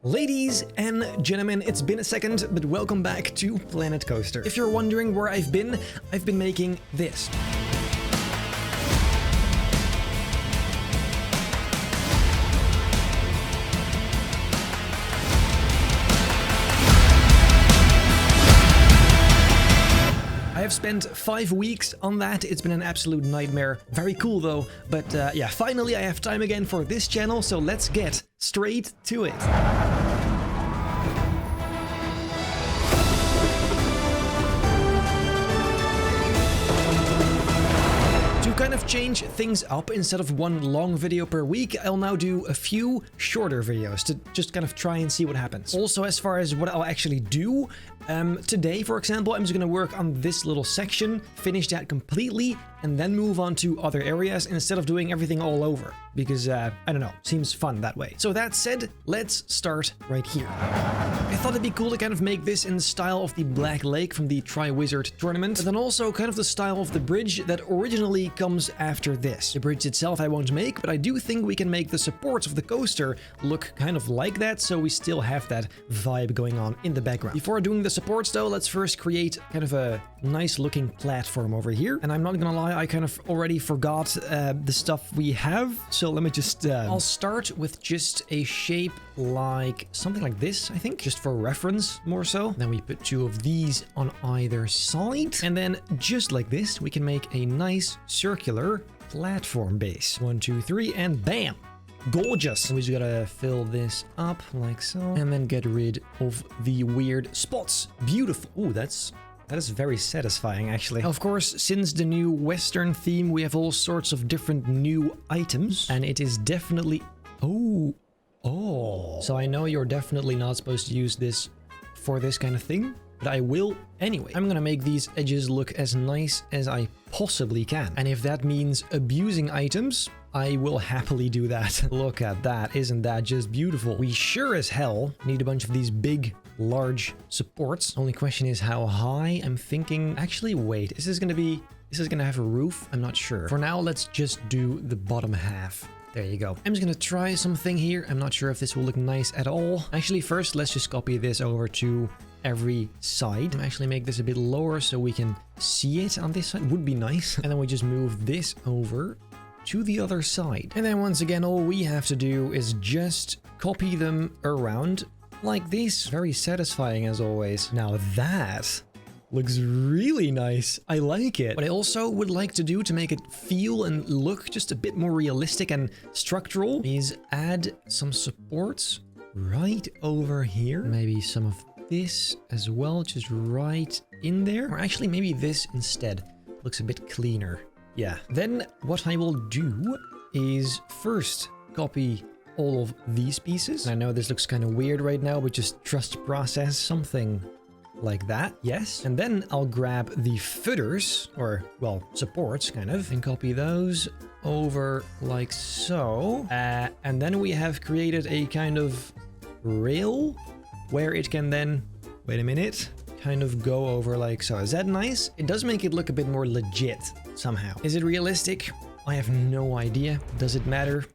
Ladies and gentlemen, it's been a second, but welcome back to Planet Coaster. If you're wondering where I've been making this. I have spent 5 weeks on that. It's been an absolute nightmare. Very cool though. But yeah, finally I have time again for this channel, so let's get straight to it. Kind of change things up, instead of one long video per week, I'll now do a few shorter videos to just kind of try and see what happens. Also, as far as what I'll actually do, today, for example, I'm just going to work on this little section, finish that completely, and then move on to other areas instead of doing everything all over. Because, I don't know, seems fun that way. So that said, let's start right here. I thought it'd be cool to kind of make this in the style of the Black Lake from the Tri-Wizard tournament, but then also kind of the style of the bridge that originally comes after this. The bridge itself I won't make, but I do think we can make the supports of the coaster look kind of like that, so we still have that vibe going on in the background. Before doing the supports though, let's first create kind of a nice looking platform over here. And I'm not gonna lie, I kind of already forgot the stuff we have, so let me just... I'll start with just a shape like something like this, I think, just for reference more so. Then we put 2 of these on either side, and then just like this we can make a nice circular platform base. 1, 2, 3, and bam! Gorgeous! We just gotta fill this up like so, and then get rid of the weird spots. Beautiful. Ooh, that is very satisfying, actually. Of course, since the new Western theme, we have all sorts of different new items, and it is definitely... Oh. So I know you're definitely not supposed to use this for this kind of thing, but I will anyway. I'm gonna make these edges look as nice as I possibly can. And if that means abusing items, I will happily do that. Look at that. Isn't that just beautiful? We sure as hell need a bunch of these big, large supports. Only question is how high. I'm thinking... Actually, wait. Is this gonna have a roof? I'm not sure. For now, let's just do the bottom half. There you go. I'm just gonna try something here. I'm not sure if this will look nice at all. Actually, first, let's just copy this over to every side. Actually make this a bit lower so we can see it on this side. Would be nice. And then we just move this over to the other side. And then once again, all we have to do is just copy them around like this. Very satisfying as always. Now that looks really nice. I like it. What I also would like to do to make it feel and look just a bit more realistic and structural is add some supports right over here. Maybe some of this as well, just right in there. Or actually maybe this instead. Looks a bit cleaner. Yeah. Then what I will do is first copy all of these pieces. I know this looks kind of weird right now, but just trust process, something like that. Yes. And then I'll grab the footers, or, well, supports, kind of, and copy those over like so. And then we have created a kind of rail where it can then, wait a minute, kind of go over like so. Is that nice? It does make it look a bit more legit somehow. Is it realistic? I have no idea. Does it matter?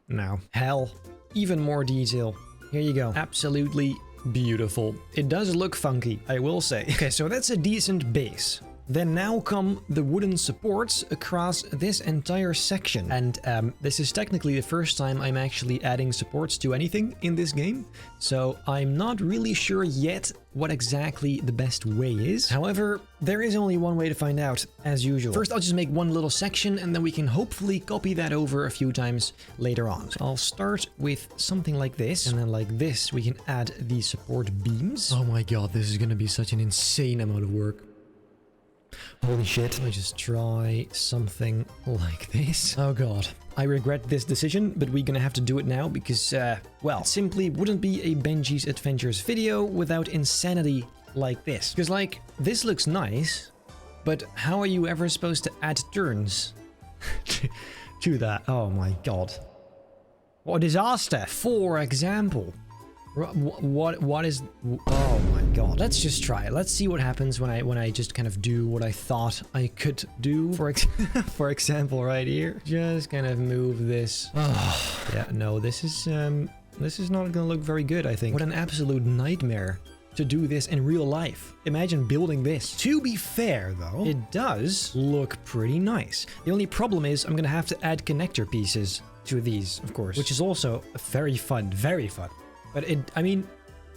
No. Hell. Even more detail. Here you go. Absolutely beautiful. It does look funky, I will say. Okay, so that's a decent base. Then now come the wooden supports across this entire section. And this is technically the first time I'm actually adding supports to anything in this game. So I'm not really sure yet what exactly the best way is. However, there is only one way to find out, as usual. First, I'll just make one little section, and then we can hopefully copy that over a few times later on. So I'll start with something like this, and then like this, we can add the support beams. Oh my god, this is gonna be such an insane amount of work. Holy shit. Let me just try something like this. Oh god. I regret this decision, but we're gonna have to do it now because, well, it simply wouldn't be a Benji's Adventures video without insanity like this. Because, like, this looks nice, but how are you ever supposed to add turns to that? Oh my god. What a disaster. For example, what is... Oh my god. Let's just try it. Let's see what happens when I just kind of do what I thought I could do. For example, right here. Just kind of move this. Oh, yeah, no, this is This is not gonna look very good, I think. What an absolute nightmare to do this in real life. Imagine building this. To be fair, though, it does look pretty nice. The only problem is I'm gonna have to add connector pieces to these, of course, which is also very fun, very fun. But I mean,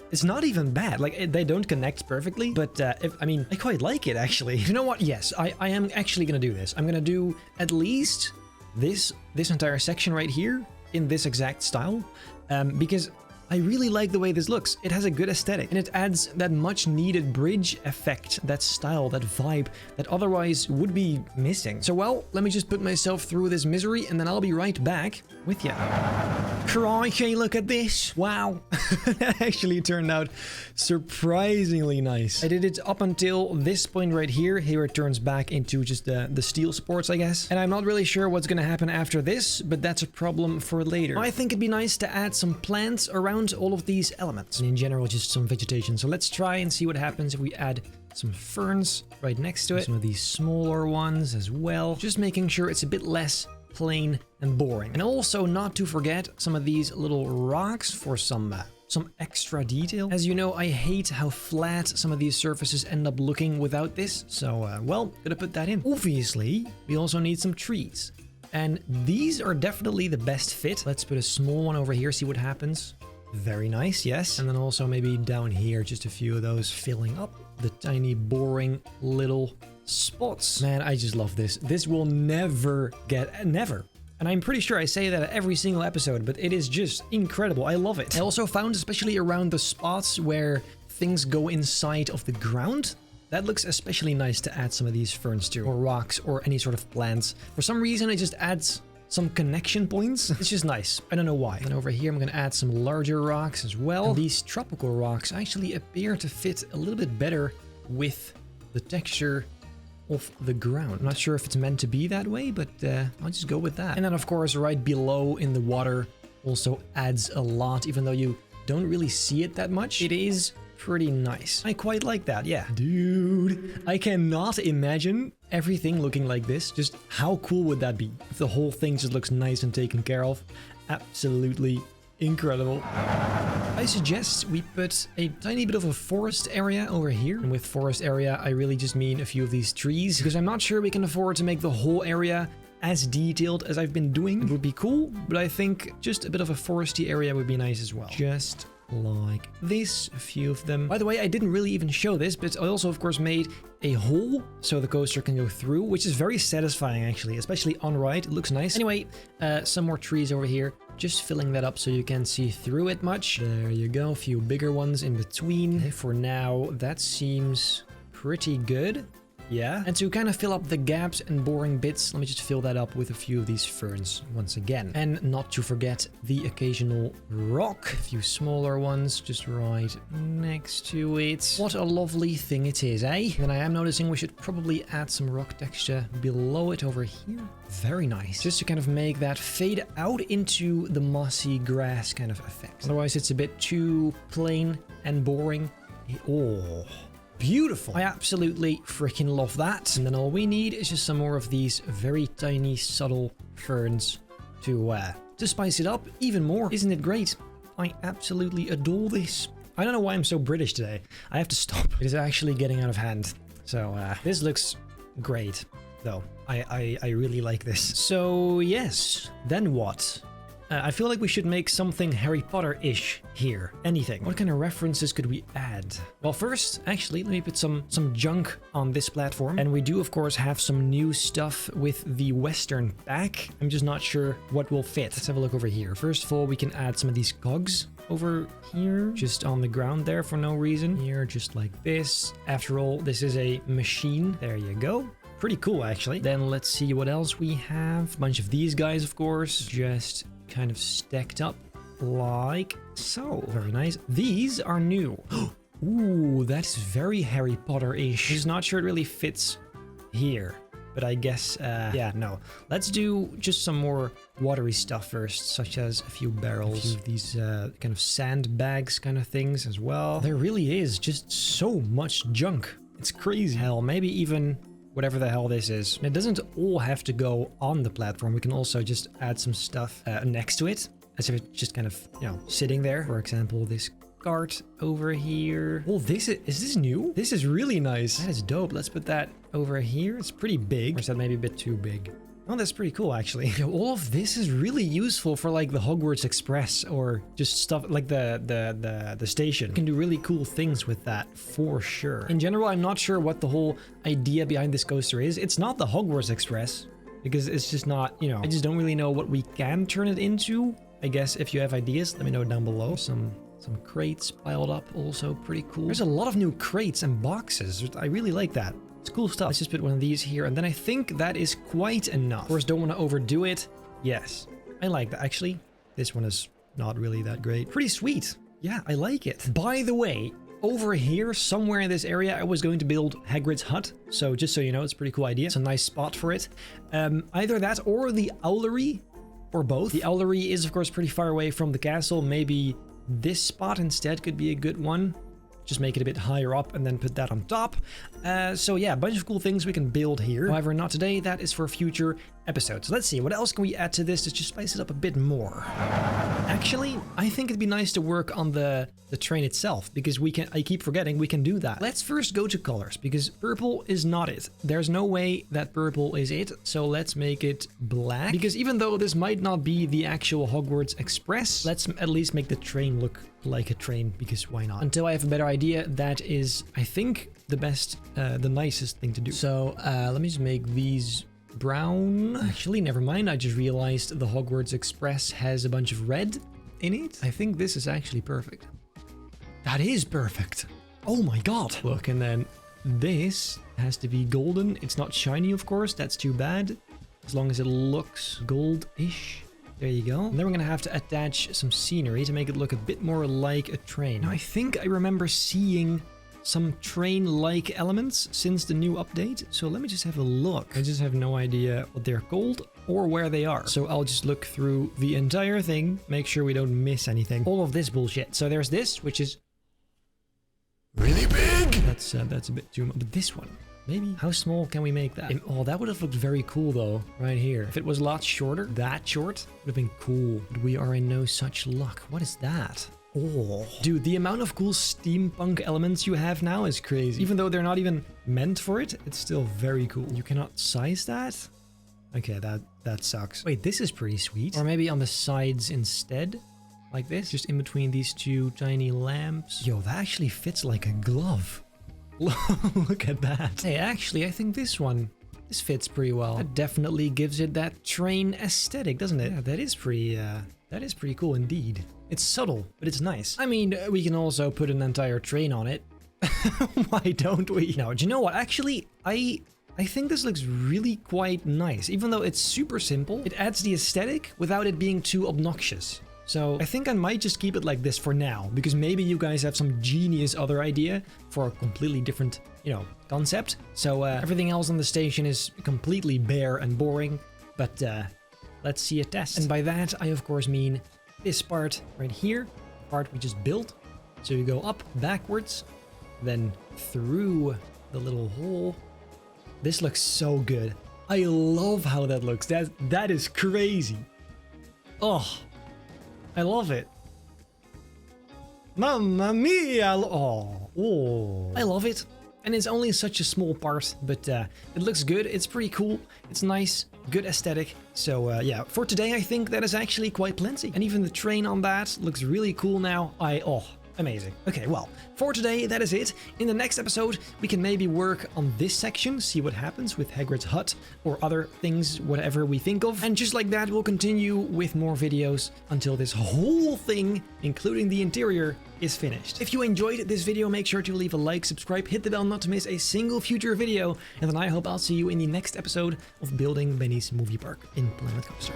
it's not even bad. Like, they don't connect perfectly, but I quite like it, actually. You know what? Yes, I am actually gonna do this. I'm gonna do at least this entire section right here in this exact style, because I really like the way this looks. It has a good aesthetic, and it adds that much needed bridge effect, that style, that vibe that otherwise would be missing. So, well, let me just put myself through this misery, and then I'll be right back with you. Crikey, look at this. Wow. That actually turned out surprisingly nice. I did it up until this point right here. Here it turns back into just the steel supports, I guess. And I'm not really sure what's gonna happen after this, but that's a problem for later. I think it'd be nice to add some plants around all of these elements, and in general just some vegetation. So let's try and see what happens if we add some ferns right next to it, some of these smaller ones as well, just making sure it's a bit less plain and boring. And also not to forget some of these little rocks for some extra detail. As you know, I hate how flat some of these surfaces end up looking without this, so well, gonna put that in. Obviously we also need some trees, and these are definitely the best fit. Let's put a small one over here, see what happens. Very nice, yes. And then also maybe down here, just a few of those filling up the tiny boring little spots. Man, I just love this. This will never get, never. And I'm pretty sure I say that at every single episode, but it is just incredible. I love it. I also found, especially around the spots where things go inside of the ground, that looks especially nice to add some of these ferns to, or rocks, or any sort of plants. For some reason, it just adds some connection points. It's just nice. I don't know why. And over here, I'm going to add some larger rocks as well. And these tropical rocks actually appear to fit a little bit better with the texture of the ground. I'm not sure if it's meant to be that way, but I'll just go with that. And then, of course, right below in the water also adds a lot, even though you don't really see it that much. It is pretty nice. I quite like that, yeah. Dude, I cannot imagine everything looking like this. Just how cool would that be if the whole thing just looks nice and taken care of? Absolutely incredible. I suggest we put a tiny bit of a forest area over here. And with forest area, I really just mean a few of these trees, because I'm not sure we can afford to make the whole area as detailed as I've been doing. It would be cool, but I think just a bit of a foresty area would be nice as well. Just like this, a few of them. By the way, I didn't really even show this, but I also, of course, made a hole so the coaster can go through, which is very satisfying, actually, especially on ride. It looks nice. Anyway, some more trees over here, just filling that up so you can see through it much. There you go, a few bigger ones in between. Okay, for now, that seems pretty good. Yeah. And to kind of fill up the gaps and boring bits, let me just fill that up with a few of these ferns once again. And not to forget the occasional rock, a few smaller ones just right next to it. What a lovely thing it is, eh? And I am noticing we should probably add some rock texture below it over here. Very nice. Just to kind of make that fade out into the mossy grass kind of effect. Otherwise, it's a bit too plain and boring. Oh, beautiful. I absolutely freaking love that. And then all we need is just some more of these very tiny, subtle ferns to spice it up even more. Isn't it great? I absolutely adore this. I don't know why I'm so British today. I have to stop. It is actually getting out of hand. So this looks great, though. I really like this. So yes, then what? I feel like we should make something Harry Potter-ish here. Anything. What kind of references could we add? Well, first, actually, let me put some junk on this platform. And we do, of course, have some new stuff with the Western back. I'm just not sure what will fit. Let's have a look over here. First of all, we can add some of these cogs over here, just on the ground there for no reason. Here, just like this. After all, this is a machine. There you go. Pretty cool, actually. Then let's see what else we have. A bunch of these guys, of course, just kind of stacked up like so. Very nice. These are new. Ooh, that's very Harry Potter-ish. Just not sure it really fits here, but I guess, yeah, no. Let's do just some more watery stuff first, such as a few barrels, a few of these kind of sandbags kind of things as well. There really is just so much junk. It's crazy. Hell, maybe even whatever the hell this is. It doesn't all have to go on the platform. We can also just add some stuff next to it as if it's just kind of, you know, sitting there. For example, this cart over here. Oh, is this new? This is really nice. That is dope. Let's put that over here. It's pretty big. Or is that maybe a bit too big? Oh, that's pretty cool, actually. Yo, all of this is really useful for like the Hogwarts Express or just stuff like the station. You can do really cool things with that for sure. In general, I'm not sure what the whole idea behind this coaster is. It's not the Hogwarts Express because it's just not, you know, I just don't really know what we can turn it into. I guess if you have ideas, let me know down below. Some crates piled up, also pretty cool. There's a lot of new crates and boxes. I really like that. It's cool stuff. Let's just put one of these here, and then I think that is quite enough. Of course, don't want to overdo it. Yes, I like that. Actually, this one is not really that great. Pretty sweet. Yeah, I like it. By the way, over here, somewhere in this area, I was going to build Hagrid's hut. So just so you know, it's a pretty cool idea. It's a nice spot for it. Either that or the owlery, or both. The owlery is, of course, pretty far away from the castle. Maybe this spot instead could be a good one. Just make it a bit higher up and then put that on top. So yeah, a bunch of cool things we can build here. However, not today. That is for future episodes. So let's see, what else can we add to this to just spice it up a bit more? Actually, I think it'd be nice to work on the train itself, because I keep forgetting we can do that. Let's first go to colors, because purple is not it. There's no way that purple is it, so let's make it black. Because even though this might not be the actual Hogwarts Express, let's at least make the train look like a train, because why not? Until I have a better idea, that is, I think, the best, the nicest thing to do. So let me just make these brown. Actually, never mind. I just realized the Hogwarts Express has a bunch of red in it. I think this is actually perfect. That is perfect. Oh my god. Look, and then this has to be golden. It's not shiny, of course. That's too bad. As long as it looks gold-ish. There you go. And then we're gonna have to attach some scenery to make it look a bit more like a train. Now, I think I remember seeing some train-like elements since the new update. So let me just have a look. I just have no idea what they're called or where they are. So I'll just look through the entire thing, make sure we don't miss anything. All of this bullshit. So there's this, which is really big. That's a bit too much. But this one, maybe. How small can we make that? Oh, that would have looked very cool though, right here. If it was a lot shorter, that short, would have been cool. But we are in no such luck. What is that? Oh, dude, the amount of cool steampunk elements you have now is crazy. Even though they're not even meant for it, it's still very cool. You cannot size that? Okay, that sucks. Wait, this is pretty sweet. Or maybe on the sides instead, like this, just in between these two tiny lamps. Yo, that actually fits like a glove. Look at that. Hey, actually, I think this fits pretty well. That definitely gives it that train aesthetic, doesn't it? Yeah, that is pretty cool indeed. It's subtle, but it's nice. I mean, we can also put an entire train on it. Why don't we? No, do you know what? Actually, I think this looks really quite nice. Even though it's super simple, it adds the aesthetic without it being too obnoxious. So I think I might just keep it like this for now, because maybe you guys have some genius other idea for a completely different, you know, concept. So everything else on the station is completely bare and boring, but let's see a test. And by that, I of course mean this part right here, the part we just built. So you go up, backwards, then through the little hole. This looks so good. I love how that looks. That is crazy. Oh, I love it. Mamma mia! Oh, I love it. And it's only such a small part, but it looks good. It's pretty cool. It's nice, good aesthetic. So yeah, for today, I think that is actually quite plenty. And even the train on that looks really cool now. Amazing. Okay, well, for today, that is it. In the next episode, we can maybe work on this section, see what happens with Hagrid's hut or other things, whatever we think of. And just like that, we'll continue with more videos until this whole thing, including the interior, is finished. If you enjoyed this video, make sure to leave a like, subscribe, hit the bell not to miss a single future video. And then I hope I'll see you in the next episode of building Benny's movie park in Planet Coaster.